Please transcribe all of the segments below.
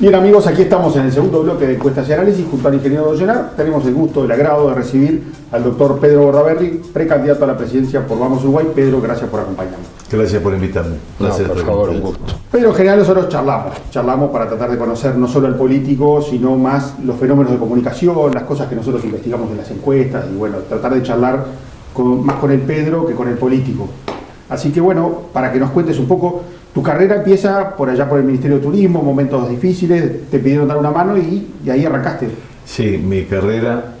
Bien amigos, aquí estamos en el segundo bloque de Encuestas y Análisis junto al ingeniero Dollenar. Tenemos el gusto, el agrado de recibir al doctor Pedro Bordaberry, precandidato a la presidencia por Vamos Uruguay. Pedro, gracias por acompañarnos. Gracias por invitarme. Gracias, por favor, un gusto. Pero en general nosotros charlamos para tratar de conocer no solo al político, sino más los fenómenos de comunicación, las cosas que nosotros investigamos en las encuestas y bueno, tratar de charlar más con el Pedro que con el político. Así que bueno, para que nos cuentes un poco, tu carrera empieza por allá por el Ministerio de Turismo, momentos difíciles, te pidieron dar una mano y ahí arrancaste. Sí, mi carrera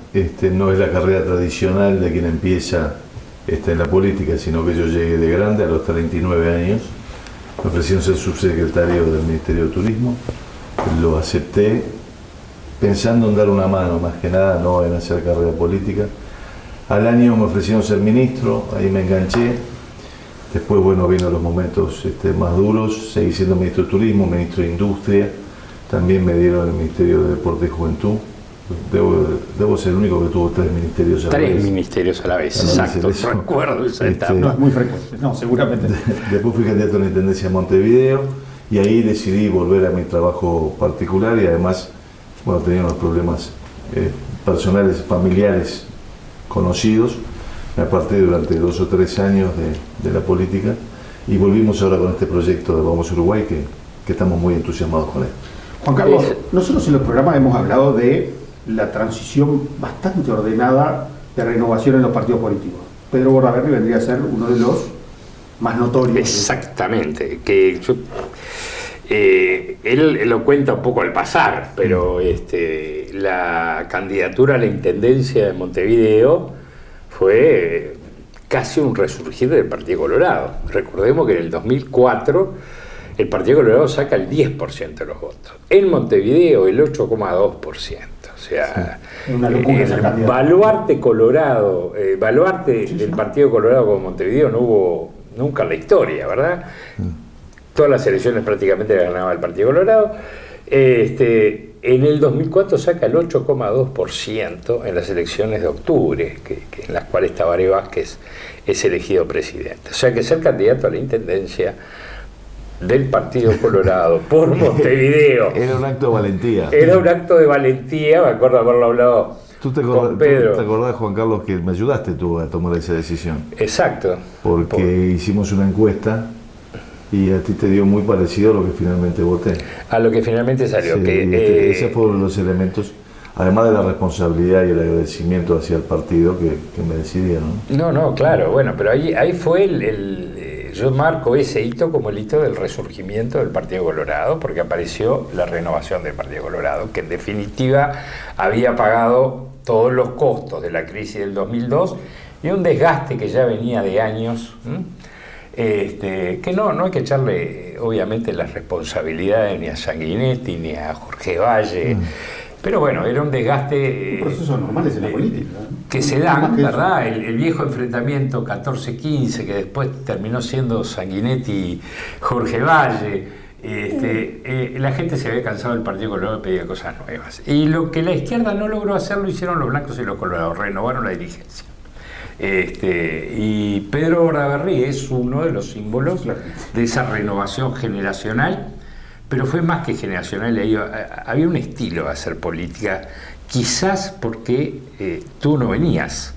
no es la carrera tradicional de quien empieza en la política, sino que yo llegué de grande a los 39 años. Me ofrecieron ser subsecretario del Ministerio de Turismo, lo acepté pensando en dar una mano, más que nada no en hacer carrera política. Al año me ofrecieron ser ministro, ahí me enganché. Después, bueno, vino los momentos más duros, seguí siendo ministro de Turismo, ministro de Industria, también me dieron el Ministerio de Deporte y Juventud. Debo ser el único que tuvo 3 ministerios a la vez. 3 ministerios a la vez, exacto, recuerdo esa etapa. No es muy frecuente, no, seguramente. Después fui candidato a la Intendencia de Montevideo y ahí decidí volver a mi trabajo particular y además, bueno, tenía unos problemas personales, familiares conocidos. Me aparté durante 2 o 3 años de la política y volvimos ahora con este proyecto de Vamos Uruguay que estamos muy entusiasmados con él. Juan Carlos, nosotros en los programas hemos hablado de la transición bastante ordenada de renovación en los partidos políticos. Pedro Bordaberry vendría a ser uno de los más notorios. Exactamente, que él lo cuenta un poco al pasar, pero la candidatura a la Intendencia de Montevideo fue casi un resurgir del Partido Colorado. Recordemos que en el 2004 el Partido Colorado saca el 10% de los votos. En Montevideo el 8,2%. O sea, sí, una locura el baluarte colorado, del Partido Colorado como Montevideo no hubo nunca en la historia, ¿verdad? Todas las elecciones prácticamente las ganaba el Partido Colorado. En el 2004 saca el 8,2% en las elecciones de octubre, en las cuales Tabaré Vázquez es elegido presidente. O sea que ser candidato a la Intendencia del Partido Colorado por Montevideo Era un acto de valentía. Era un acto de valentía, me acuerdo haberlo hablado con Pedro. ¿Te acordás, Juan Carlos, que me ayudaste tú a tomar esa decisión? Exacto. Porque hicimos una encuesta y a ti te dio muy parecido a lo que finalmente voté. A lo que finalmente salió. Sí, ese fue uno de los elementos, además de la responsabilidad y el agradecimiento hacia el partido que me decidieron. No, claro, bueno, pero ahí fue yo marco ese hito como el hito del resurgimiento del Partido Colorado, porque apareció la renovación del Partido Colorado, que en definitiva había pagado todos los costos de la crisis del 2002 y un desgaste que ya venía de años. Que no hay que echarle obviamente las responsabilidades ni a Sanguinetti ni a Jorge Valle, pero bueno, era un desgaste procesos normales en la política, que se dan, ¿verdad? El viejo enfrentamiento 14-15 que después terminó siendo Sanguinetti y Jorge Valle. La gente se había cansado del Partido Colorado y pedía cosas nuevas, y lo que la izquierda no logró hacer lo hicieron los blancos y los colorados, renovaron la dirigencia. Y Pedro Bordaberry es uno de los símbolos de esa renovación generacional, pero fue más que generacional. Había un estilo de hacer política, quizás porque tú no venías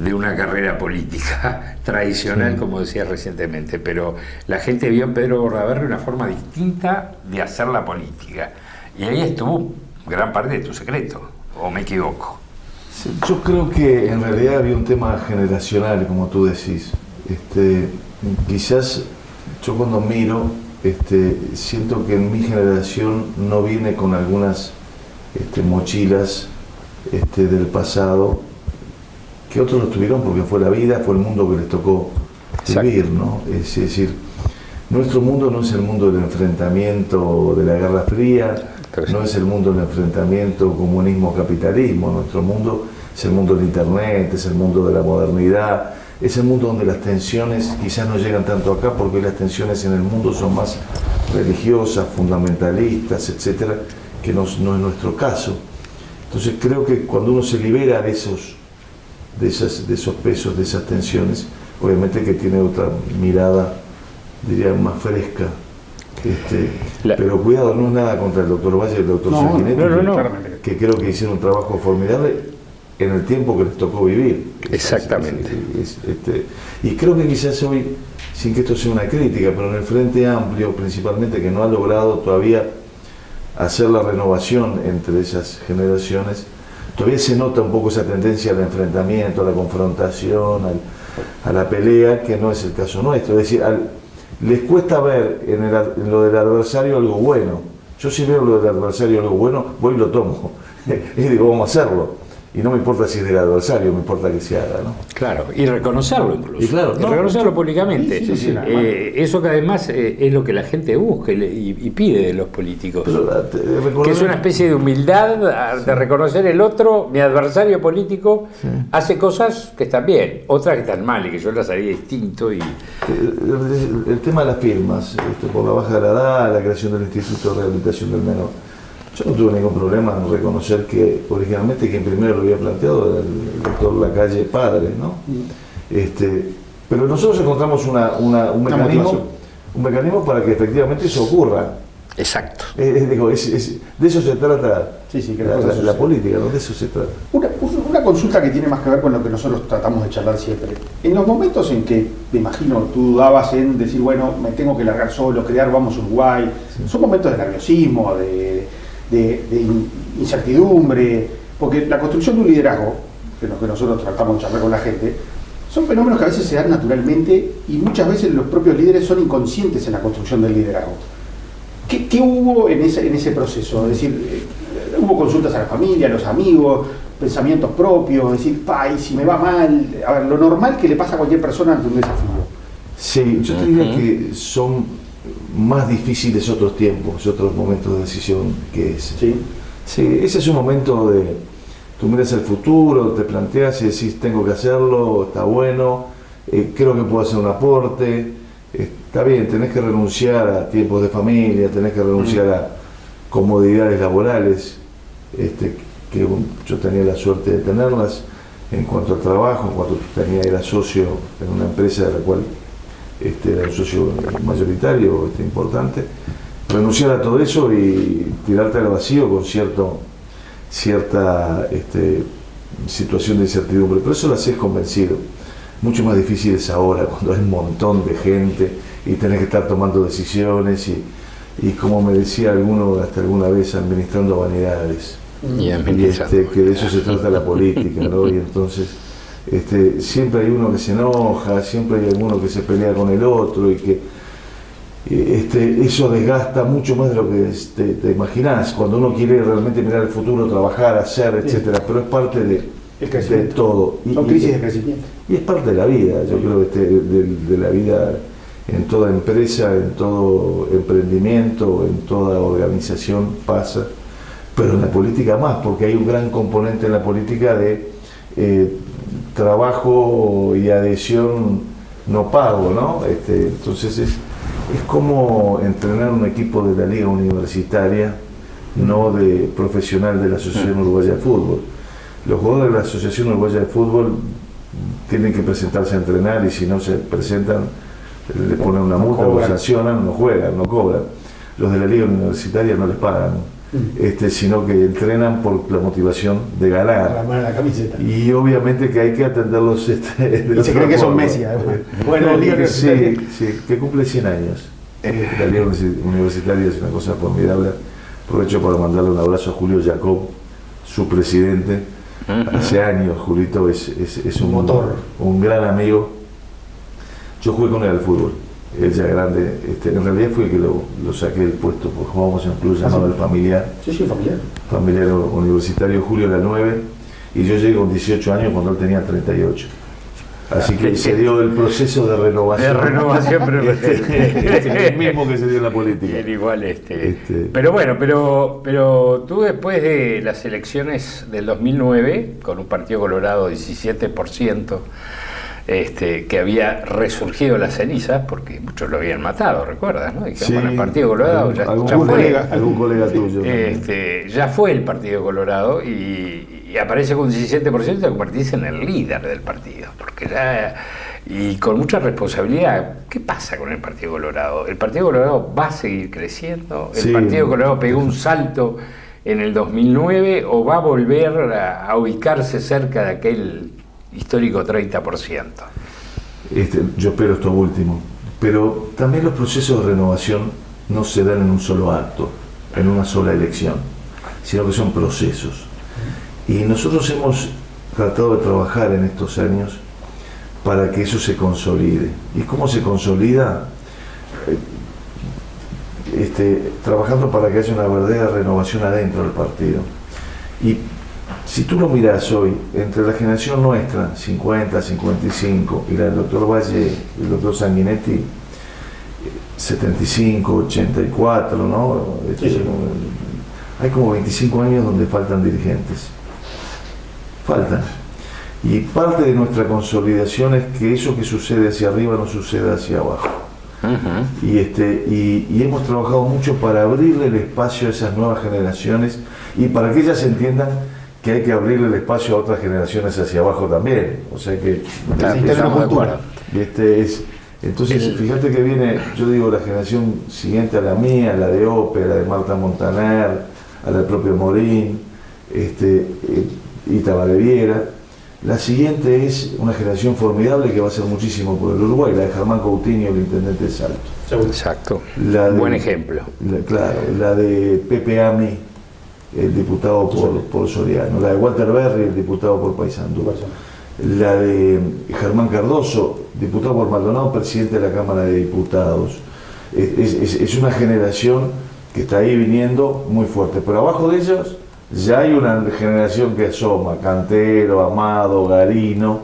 de una carrera política tradicional, como decías recientemente, pero la gente vio en Pedro Bordaberry una forma distinta de hacer la política, y ahí estuvo gran parte de tu secreto, ¿o me equivoco? Yo creo que en realidad había un tema generacional, como tú decís. Quizás yo cuando miro, siento que en mi generación no viene con algunas mochilas del pasado, que otros lo tuvieron porque fue la vida, fue el mundo que les tocó vivir, ¿no? Es decir, nuestro mundo no es el mundo del enfrentamiento de la Guerra Fría, no es el mundo del enfrentamiento comunismo-capitalismo. Nuestro mundo es el mundo del Internet, es el mundo de la modernidad, es el mundo donde las tensiones quizás no llegan tanto acá, porque las tensiones en el mundo son más religiosas, fundamentalistas, etcétera, que no es nuestro caso. Entonces creo que cuando uno se libera de esos pesos, de esas tensiones, obviamente que tiene otra mirada, diría, más fresca Pero cuidado, no es nada contra el doctor Valle y el doctor Sanguinetti, que creo que hicieron un trabajo formidable en el tiempo que les tocó vivir. Exactamente. Y creo que quizás hoy, sin que esto sea una crítica, pero en el Frente Amplio principalmente, que no ha logrado todavía hacer la renovación entre esas generaciones, todavía se nota un poco esa tendencia al enfrentamiento, a la confrontación, a la pelea, que no es el caso nuestro. Es decir, les cuesta ver en lo del adversario algo bueno. Yo si veo lo del adversario algo bueno, voy y lo tomo. Y digo, vamos a hacerlo. Y no me importa si es del adversario, me importa que se haga, ¿no? Claro, y reconocerlo incluso. Y reconocerlo públicamente. Sí, eso que además es lo que la gente busca y pide de los políticos. Pero, que es una especie de humildad de reconocer el otro, mi adversario político, hace cosas que están bien, otras que están mal y que yo las haría distinto. El tema de las firmas, por la baja de la edad, la creación del Instituto de Rehabilitación del Menor. Yo no tuve ningún problema en reconocer que originalmente quien primero lo había planteado era el doctor Lacalle padre, ¿no? Pero nosotros encontramos un mecanismo para que efectivamente eso ocurra. Exacto. De eso se trata la política, ¿no? De eso se trata. Una consulta que tiene más que ver con lo que nosotros tratamos de charlar siempre. En los momentos en que, me imagino, tú dudabas en decir, bueno, me tengo que largar solo, crear Vamos Uruguay, son momentos de nerviosismo, de incertidumbre, porque la construcción de un liderazgo, que es lo que nosotros tratamos de charlar con la gente, son fenómenos que a veces se dan naturalmente y muchas veces los propios líderes son inconscientes en la construcción del liderazgo. ¿Qué hubo en ese proceso? Es decir, hubo consultas a la familia, a los amigos, pensamientos propios, es decir, y si me va mal, a ver, lo normal que le pasa a cualquier persona ante un desafío. Sí, yo te diría que son más difíciles otros tiempos, otros momentos de decisión que ese. Sí, ese es un momento de, tú miras el futuro, te planteas y decís, tengo que hacerlo, está bueno, creo que puedo hacer un aporte, está bien, tenés que renunciar a tiempos de familia, tenés que renunciar a comodidades laborales, que yo tenía la suerte de tenerlas en cuanto al trabajo, en cuanto era socio en una empresa de la cual era un socio mayoritario importante, renunciar a todo eso y tirarte al vacío con cierta situación de incertidumbre, pero eso lo haces convencido. Mucho más difícil es ahora, cuando hay un montón de gente y tenés que estar tomando decisiones y como me decía alguno hasta alguna vez, administrando vanidades. Que de eso se trata la política, ¿no? Y entonces siempre hay uno que se enoja, siempre hay alguno que se pelea con el otro y que eso desgasta mucho más de lo que te imaginás cuando uno quiere realmente mirar el futuro, trabajar, hacer, etcétera, pero es parte de todo. Son crisis de crecimiento. Y es parte de la vida, yo creo, de la vida en toda empresa, en todo emprendimiento, en toda organización pasa, pero en la política más, porque hay un gran componente en la política de trabajo y adhesión no pago, ¿no? Entonces es como entrenar un equipo de la liga universitaria, no de profesional de la Asociación Uruguaya de Fútbol. Los jugadores de la Asociación Uruguaya de Fútbol tienen que presentarse a entrenar y si no se presentan le ponen una multa, lo sancionan, no juegan, no cobran. Los de la liga universitaria no les pagan, sino que entrenan por la motivación de ganar. La camiseta. Y obviamente que hay que atenderlos. Y se creen que son Messi, bueno, la liga universitaria. Sí, que cumple 100 años. La liga universitaria es una cosa formidable. Aprovecho para mandarle un abrazo a Julio Jacob, su presidente. Hace años, Julito es un motor, un gran amigo. Yo jugué con él al fútbol, él ya grande, en realidad fue el que lo saqué del puesto, porque jugábamos en un club llamado El Familiar. Sí, familiar. Familiar universitario, Julio era 9, y yo llegué con 18 años cuando él tenía 38. Así que se dio el proceso de renovación. De renovación, pero el mismo que se dio en la política. Igual Pero bueno, pero tú después de las elecciones del 2009, con un Partido Colorado 17%, que había resurgido de las cenizas, porque muchos lo habían matado, ¿recuerdas? ¿No? Y que, bueno, el Partido Colorado algún colega tuyo. Ya fue el Partido Colorado y aparece con un 17% y te convertís en el líder del partido, porque ya y con mucha responsabilidad. ¿Qué pasa con el Partido Colorado? ¿El Partido Colorado va a seguir creciendo? ¿El Sí. Partido Colorado pegó un salto en el 2009 o va a volver a ubicarse cerca de aquel histórico 30%? Yo espero esto último, pero también los procesos de renovación no se dan en un solo acto, en una sola elección, sino que son procesos. Y nosotros hemos tratado de trabajar en estos años para que eso se consolide. ¿Y cómo se consolida? Trabajando para que haya una verdadera renovación adentro del partido. Y si tú lo mirás hoy, entre la generación nuestra, 50, 55, y la del doctor Valle y el doctor Sanguinetti, 75, 84, ¿no? Sí. Hay como 25 años donde faltan dirigentes. Faltan. Y parte de nuestra consolidación es que eso que sucede hacia arriba no suceda hacia abajo. Y hemos trabajado mucho para abrirle el espacio a esas nuevas generaciones y para que ellas entiendan que hay que abrirle el espacio a otras generaciones hacia abajo también. O sea que Estamos de acuerdo. entonces fíjate que viene, yo digo, la generación siguiente a la mía, la de Ope, la de Marta Montaner, a la del propio Morín, y Tabareviera. La siguiente es una generación formidable que va a hacer muchísimo por el Uruguay, la de Germán Coutinho, el intendente de Salto. Exacto. Buen ejemplo. La de Pepe Ami, el diputado por Soriano, la de Walter Berry, el diputado por Paysandú, la de Germán Cardoso, diputado por Maldonado, presidente de la Cámara de Diputados. Es una generación que está ahí viniendo muy fuerte, pero abajo de ellos ya hay una generación que asoma, Cantero, Amado, Garino,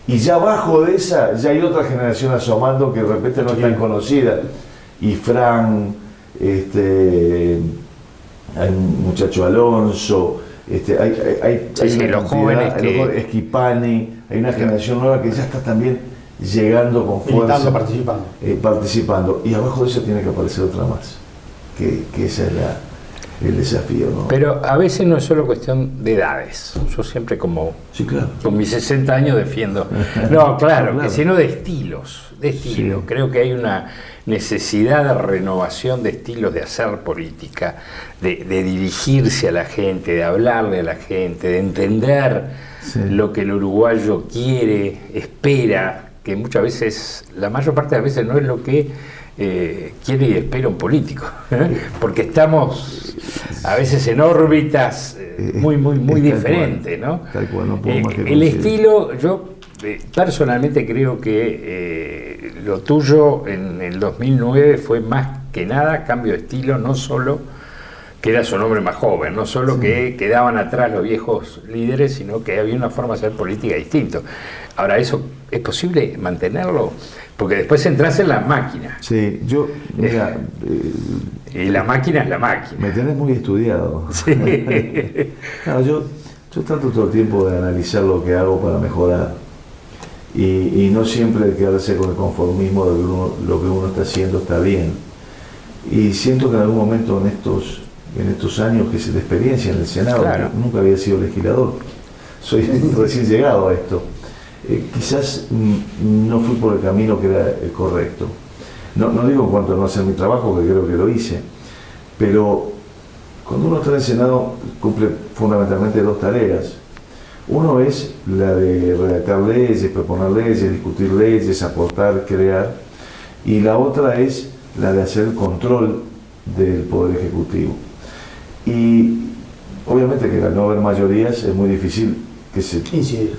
y ya abajo de esa ya hay otra generación asomando que de repente no es tan conocida, y Fran, hay un muchacho Alonso, hay los jóvenes Esquipani, hay una generación nueva que ya está también llegando con fuerza, participando, y abajo de eso tiene que aparecer otra más, que esa es el desafío, ¿no? Pero a veces no es solo cuestión de edades. Yo siempre Sí, claro. con mis 60 años defiendo. No, claro, que sino de estilos. Sí. Creo que hay una necesidad de renovación de estilos de hacer política, de dirigirse a la gente, de hablarle a la gente, de entender lo que el uruguayo quiere, espera, que muchas veces, la mayor parte de las veces no es lo que quiere y espera un político, porque estamos a veces en órbitas muy diferentes, ¿no? Tal cual, no puedo más que el estilo, yo personalmente creo que lo tuyo en el 2009 fue más que nada cambio de estilo, no solo que eras un hombre más joven, no solo que quedaban atrás los viejos líderes, sino que había una forma de hacer política distinta. Ahora, ¿eso es posible mantenerlo? Porque después entras en las máquinas. Sí, mira... y la máquina es la máquina. Me tenés muy estudiado. Sí. No, yo trato todo el tiempo de analizar lo que hago para mejorar. Y no siempre quedarse con el conformismo de lo que uno está haciendo está bien. Y siento que en algún momento en estos años que se de experiencia en el Senado, claro, nunca había sido legislador, soy recién llegado a esto, quizás no fui por el camino que era el correcto. No digo en cuanto a no hacer mi trabajo, que creo que lo hice, pero cuando uno está en el Senado cumple fundamentalmente dos tareas. Uno es la de redactar leyes, proponer leyes, discutir leyes, aportar, crear, y la otra es la de hacer el control del Poder Ejecutivo. Y obviamente que al no haber mayorías es muy difícil que se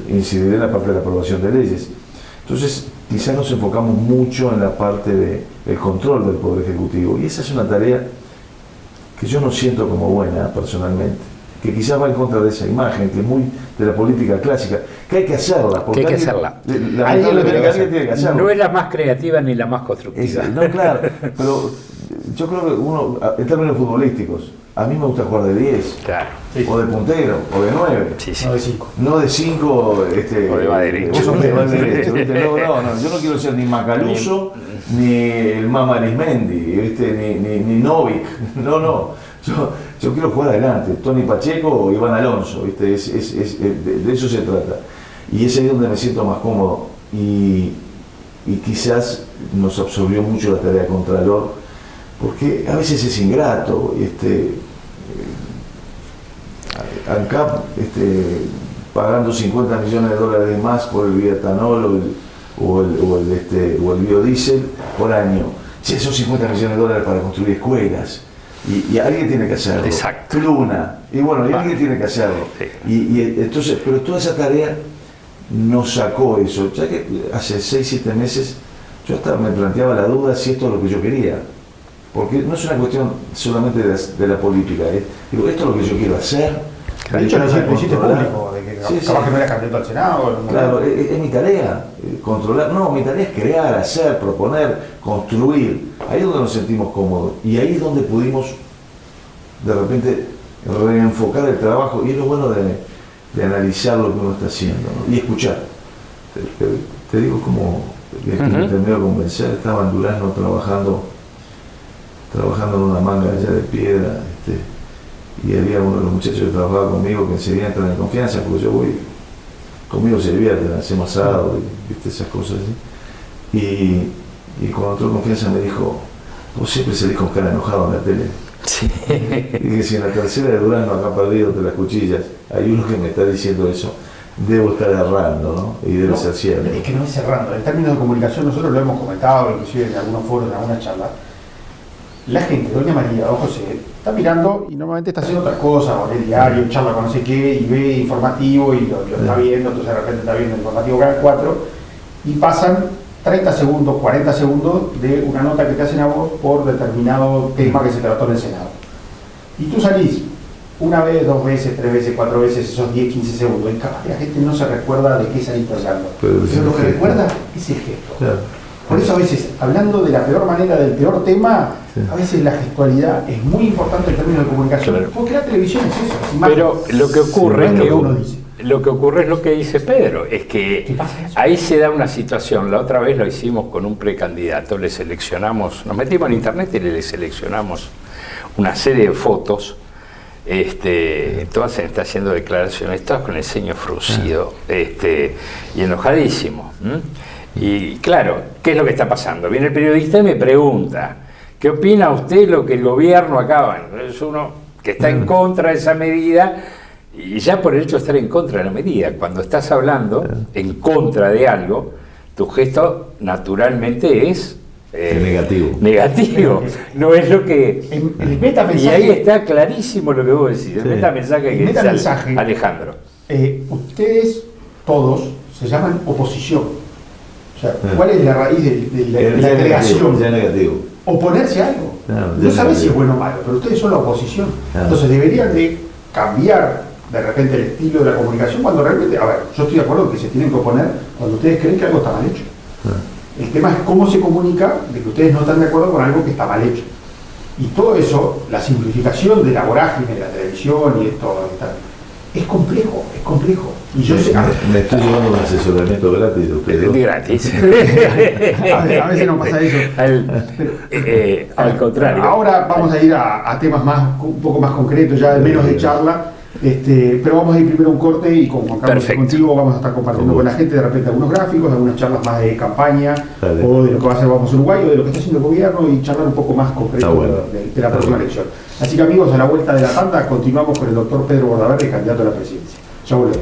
incidir en la parte de la aprobación de leyes. Entonces quizás nos enfocamos mucho en la parte del control del Poder Ejecutivo, y esa es una tarea que yo no siento como buena personalmente, que quizás va en contra de esa imagen, que es muy de la política clásica, que hay que hacerla. Que hay que hacerla. Alguien tiene que hacerla. No es la más creativa ni la más constructiva. No, claro, pero yo creo que uno, en términos futbolísticos, a mí me gusta jugar de 10, claro, o de puntero, o de 9. Sí, sí. No de 5. No de 5, o de va derecho. Vos sos de va derecho, ¿viste? No, yo no quiero ser ni Macaluso, ni el Mama Arismendi, ni Novik, no. Yo quiero jugar adelante, Tony Pacheco o Iván Alonso, ¿viste? De eso se trata. Y es ahí donde me siento más cómodo. Y y quizás nos absorbió mucho la tarea de Contralor, porque a veces es ingrato. ANCAP pagando $50 millones más por el bioetanol o el biodiesel por año. Che, esos $50 millones para construir escuelas. Y alguien tiene que hacerlo. Exacto. Luna. Y bueno, y alguien tiene que hacerlo. Sí. Entonces, pero toda esa tarea nos sacó eso. Ya que hace 6-7 meses yo hasta me planteaba la duda si esto es lo que yo quería. Porque no es una cuestión solamente de la política. Digo, esto es lo que yo quiero hacer. De hecho, lo hiciste público, de que capaz que no era candidato al Senado. Claro, es mi tarea, controlar. No, mi tarea es crear, hacer, proponer, construir. Ahí es donde nos sentimos cómodos. Y ahí es donde pudimos, de repente, reenfocar el trabajo. Y es lo bueno de analizar lo que uno está haciendo, ¿no? Y escuchar. Te digo como que me terminó de convencer. Estaba en Durazno trabajando en una manga allá de piedra. Y había uno de los muchachos que trabajaba conmigo que enseguida entran en confianza, porque yo voy, conmigo se divierten, hacemos asado, ¿viste? Esas cosas así. Y cuando entró en confianza me dijo, vos siempre salís con cara enojado en la tele. Sí. Y dije, si en la tercera de Durazno acá perdido te las cuchillas, hay uno que me está diciendo eso, debo estar errando, ¿no? Y debe ser cierto. Es que no es errando. En términos de comunicación, nosotros lo hemos comentado, inclusive en algunos foros, en algunas charlas. La gente, doña María, don José, está mirando y normalmente está haciendo otras cosas, o en el diario, charla con no sé qué, y ve informativo y lo está viendo, entonces de repente está viendo el informativo Canal 4, y pasan 30 segundos, 40 segundos de una nota que te hacen a vos por determinado tema que se trató en el Senado. Y tú salís una vez, 2 veces, 3 veces, 4 veces, esos 10, 15 segundos, y capaz que la gente no se recuerda de qué saliste hablando. Pero lo que recuerda es el gesto. Claro. Por eso a veces, hablando de la peor manera, del peor tema, a veces la gestualidad es muy importante en términos de comunicación. Claro. Porque la televisión es eso. Es pero lo que ocurre es lo que dice Pedro, es que ahí se da una situación. La otra vez lo hicimos con un precandidato, le seleccionamos, nos metimos en internet y le seleccionamos una serie de fotos. Todas se está haciendo declaraciones, todas con el ceño fruncido, y enojadísimo. Y claro, ¿qué es lo que está pasando? Viene el periodista y me pregunta, ¿qué opina usted lo que el gobierno acaba? Es uno que está en contra de esa medida, y ya por el hecho de estar en contra de la medida, cuando estás hablando en contra de algo, tu gesto naturalmente es negativo. No es lo que... El metamensaje, y ahí está clarísimo lo que vos decís, el metamensaje que dice Alejandro. Ustedes todos se llaman oposición. O sea, ¿cuál es la raíz de la creación? Ya negativo. Oponerse a algo. No sabes si es bueno o malo, pero ustedes son la oposición. Entonces deberían de cambiar de repente el estilo de la comunicación cuando realmente, a ver, yo estoy de acuerdo que se tienen que oponer cuando ustedes creen que algo está mal hecho. El tema es cómo se comunica de que ustedes no están de acuerdo con algo que está mal hecho. Y todo eso, la simplificación de la vorágine de la televisión y esto, es complejo. Y yo me estoy llevando un asesoramiento gratis de ustedes. Gratis. A veces no pasa eso. Al contrario. Ahora vamos a ir a temas un poco más concretos, ya menos de charla. Pero vamos a ir primero a un corte y con Juan Carlos y contigo vamos a estar compartiendo con la gente de repente algunos gráficos, algunas charlas más de campaña, o de lo que va a hacer Vamos Uruguay, o de lo que está haciendo el gobierno, y charlar un poco más concreto de la próxima elección. Así que amigos, a la vuelta de la tanda continuamos con el doctor Pedro Bordaverde, candidato a la presidencia. Ya volvemos.